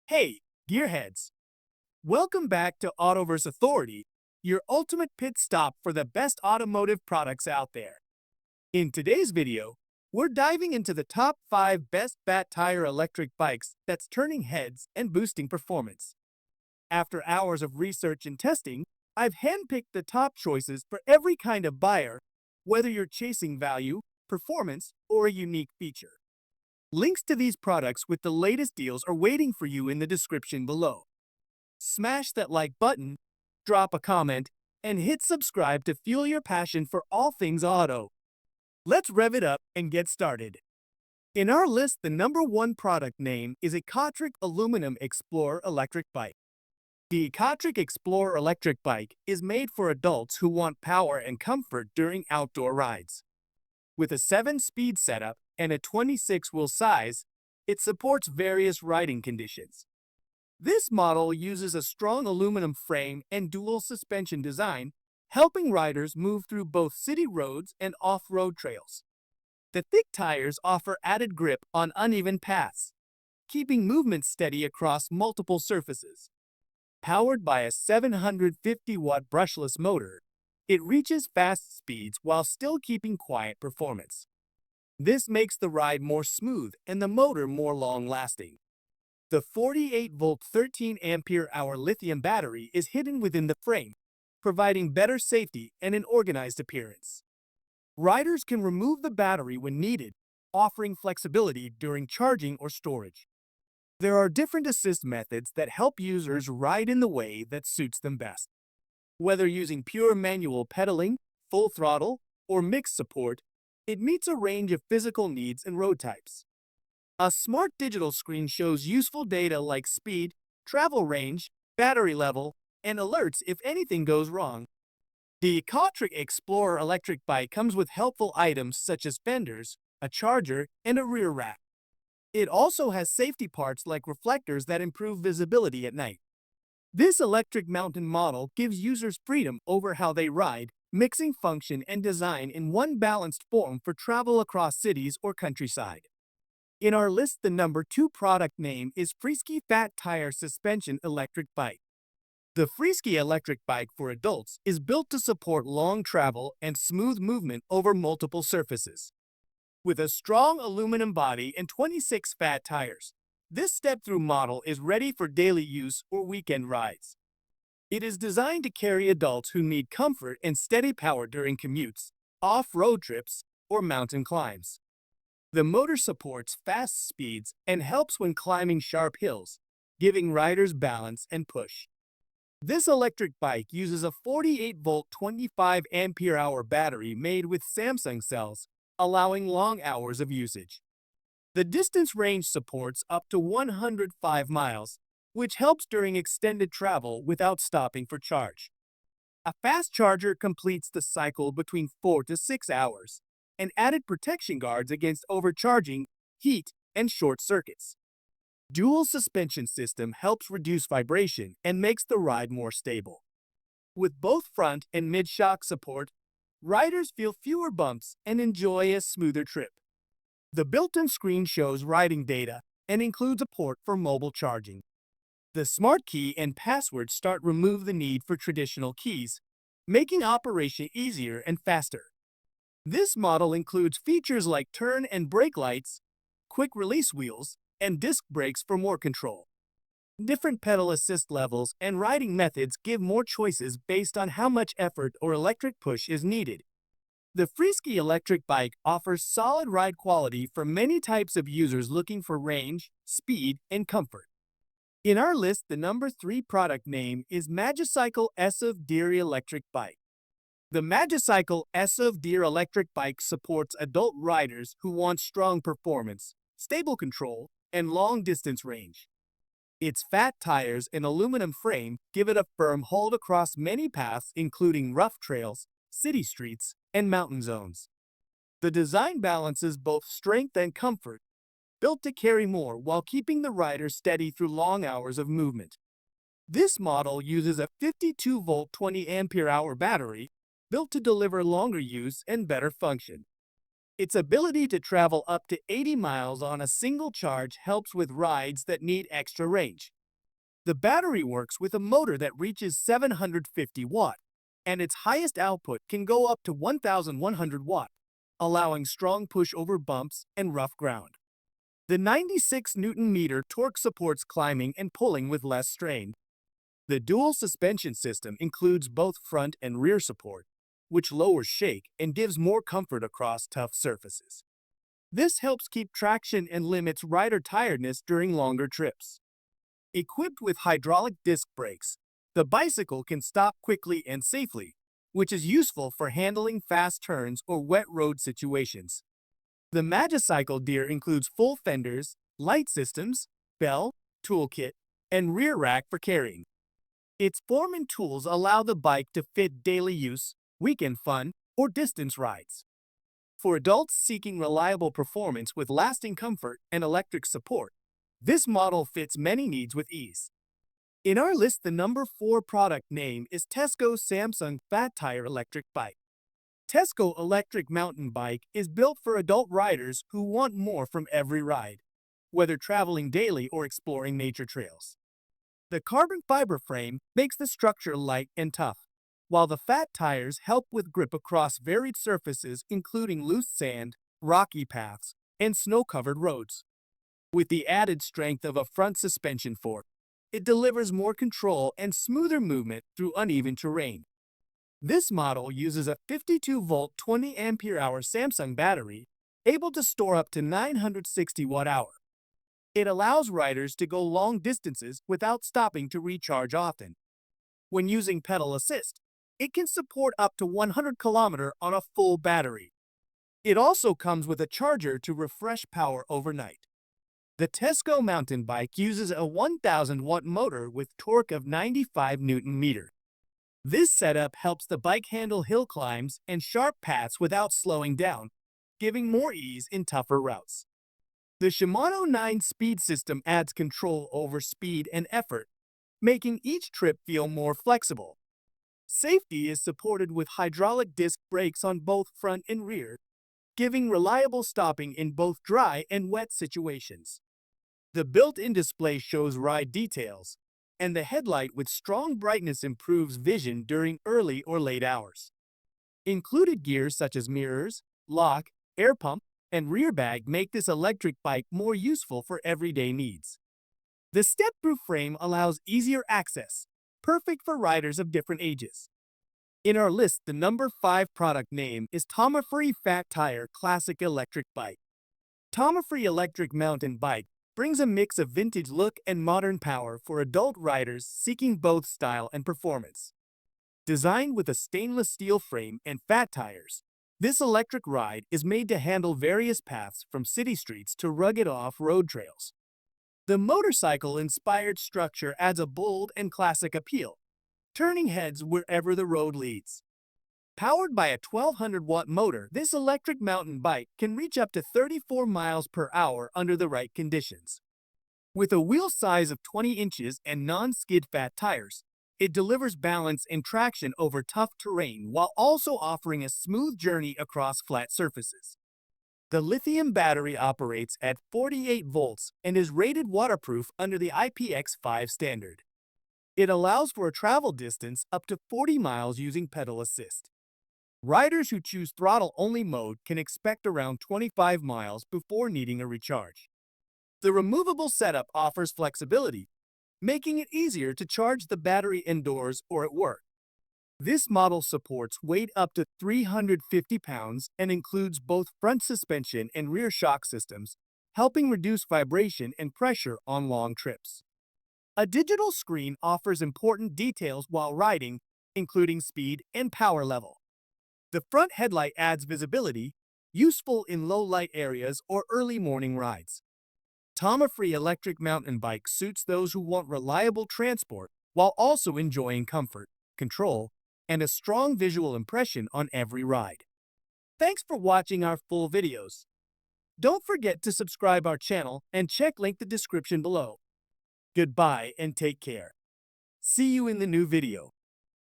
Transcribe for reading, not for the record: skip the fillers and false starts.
Hey, gearheads! Welcome back to Autoverse Authority, your ultimate pit stop for the best automotive products out there. In today's video, we're diving into the top 5 best fat tire electric bikes that's turning heads and boosting performance. After hours of research and testing, I've handpicked the top choices for every kind of buyer, whether you're chasing value, performance, or a unique feature. Links to these products with the latest deals are waiting for you in the description below. Smash that like button, drop a comment, and hit subscribe to fuel your passion for all things auto. Let's rev it up and get started. In our list, the number 1 product name is ECOTRIC Aluminum Explorer Electric Bike. The ECOTRIC Explorer Electric Bike is made for adults who want power and comfort during outdoor rides. With a 7-speed setup and a 26-wheel size, it supports various riding conditions. This model uses a strong aluminum frame and dual suspension design, helping riders move through both city roads and off-road trails. The thick tires offer added grip on uneven paths, keeping movement steady across multiple surfaces. Powered by a 750-watt brushless motor, it reaches fast speeds while still keeping quiet performance. This makes the ride more smooth and the motor more long-lasting. The 48-volt 13-ampere-hour lithium battery is hidden within the frame, providing better safety and an organized appearance. Riders can remove the battery when needed, offering flexibility during charging or storage. There are different assist methods that help users ride in the way that suits them best. Whether using pure manual pedaling, full throttle, or mixed support, it meets a range of physical needs and road types. A smart digital screen shows useful data like speed, travel range, battery level, and alerts if anything goes wrong. The ECOTRIC Explorer electric bike comes with helpful items such as fenders, a charger, and a rear rack. It also has safety parts like reflectors that improve visibility at night. This electric mountain model gives users freedom over how they ride, mixing function and design in one balanced form for travel across cities or countryside. In our list, the number 2 product name is FREESKY Fat Tire Suspension Electric Bike. The FREESKY electric bike for adults is built to support long travel and smooth movement over multiple surfaces. With a strong aluminum body and 26 fat tires, this step-through model is ready for daily use or weekend rides. It is designed to carry adults who need comfort and steady power during commutes, off-road trips, or mountain climbs. The motor supports fast speeds and helps when climbing sharp hills, giving riders balance and push. This electric bike uses a 48-volt 25-ampere-hour battery made with Samsung cells, allowing long hours of usage. The distance range supports up to 105 miles, which helps during extended travel without stopping for charge. A fast charger completes the cycle between 4 to 6 hours, and added protection guards against overcharging, heat, and short circuits. Dual suspension system helps reduce vibration and makes the ride more stable. With both front and mid-shock support, riders feel fewer bumps and enjoy a smoother trip. The built-in screen shows riding data and includes a port for mobile charging. The smart key and password start remove the need for traditional keys, making operation easier and faster. This model includes features like turn and brake lights, quick release wheels, and disc brakes for more control. Different pedal assist levels and riding methods give more choices based on how much effort or electric push is needed. The FREESKY electric bike offers solid ride quality for many types of users looking for range, speed, and comfort. In our list, the number 3 product name is MAGICYCLE ESUV Deer Electric Bike. The MAGICYCLE ESUV Deer electric bike supports adult riders who want strong performance, stable control, and long-distance range. Its fat tires and aluminum frame give it a firm hold across many paths including rough trails, city streets, and mountain zones. The design balances both strength and comfort, built to carry more while keeping the rider steady through long hours of movement. This model uses a 52-volt 20-ampere-hour battery built to deliver longer use and better function. Its ability to travel up to 80 miles on a single charge helps with rides that need extra range. The battery works with a motor that reaches 750 watt, and its highest output can go up to 1,100 watt, allowing strong push over bumps and rough ground. The 96 Newton-meter torque supports climbing and pulling with less strain. The dual suspension system includes both front and rear support, which lowers shake and gives more comfort across tough surfaces. This helps keep traction and limits rider tiredness during longer trips. Equipped with hydraulic disc brakes, the bicycle can stop quickly and safely, which is useful for handling fast turns or wet road situations. The MAGICYCLE gear includes full fenders, light systems, bell, toolkit, and rear rack for carrying. Its form and tools allow the bike to fit daily use, weekend fun, or distance rides. For adults seeking reliable performance with lasting comfort and electric support, this model fits many needs with ease. In our list, the number 4 product name is TESGO Samsung Fat Tire Electric Bike. TESGO Electric Mountain Bike is built for adult riders who want more from every ride, whether traveling daily or exploring nature trails. The carbon fiber frame makes the structure light and tough, while the fat tires help with grip across varied surfaces including loose sand, rocky paths, and snow-covered roads. With the added strength of a front suspension fork, it delivers more control and smoother movement through uneven terrain. This model uses a 52-volt 20-ampere-hour Samsung battery, able to store up to 960 watt-hour. It allows riders to go long distances without stopping to recharge often. When using pedal assist, it can support up to 100 km on a full battery. It also comes with a charger to refresh power overnight. The TESGO mountain bike uses a 1,000-watt motor with torque of 95 Newton-meter. This setup helps the bike handle hill climbs and sharp paths without slowing down, giving more ease in tougher routes. The Shimano 9-speed system adds control over speed and effort, making each trip feel more flexible. Safety is supported with hydraulic disc brakes on both front and rear, giving reliable stopping in both dry and wet situations. The built-in display shows ride details, and the headlight with strong brightness improves vision during early or late hours. Included gears such as mirrors, lock, air pump, and rear bag make this electric bike more useful for everyday needs. The step-through frame allows easier access, perfect for riders of different ages. In our list, the number 5 product name is Tomofree Fat Tire Classic Electric Bike. Tomofree Electric Mountain Bike brings a mix of vintage look and modern power for adult riders seeking both style and performance. Designed with a stainless steel frame and fat tires, this electric ride is made to handle various paths from city streets to rugged off-road trails. The motorcycle-inspired structure adds a bold and classic appeal, turning heads wherever the road leads. Powered by a 1,200-watt motor, this electric mountain bike can reach up to 34 miles per hour under the right conditions. With a wheel size of 20 inches and non-skid fat tires, it delivers balance and traction over tough terrain while also offering a smooth journey across flat surfaces. The lithium battery operates at 48 volts and is rated waterproof under the IPX5 standard. It allows for a travel distance up to 40 miles using pedal assist. Riders who choose throttle-only mode can expect around 25 miles before needing a recharge. The removable setup offers flexibility, making it easier to charge the battery indoors or at work. This model supports weight up to 350 pounds and includes both front suspension and rear shock systems, helping reduce vibration and pressure on long trips. A digital screen offers important details while riding, including speed and power level. The front headlight adds visibility, useful in low-light areas or early morning rides. Tomofree Electric Mountain Bike suits those who want reliable transport while also enjoying comfort, control, and a strong visual impression on every ride. Thanks for watching our full videos. Don't forget to subscribe our channel and check link the description below. Goodbye and take care. See you in the new video.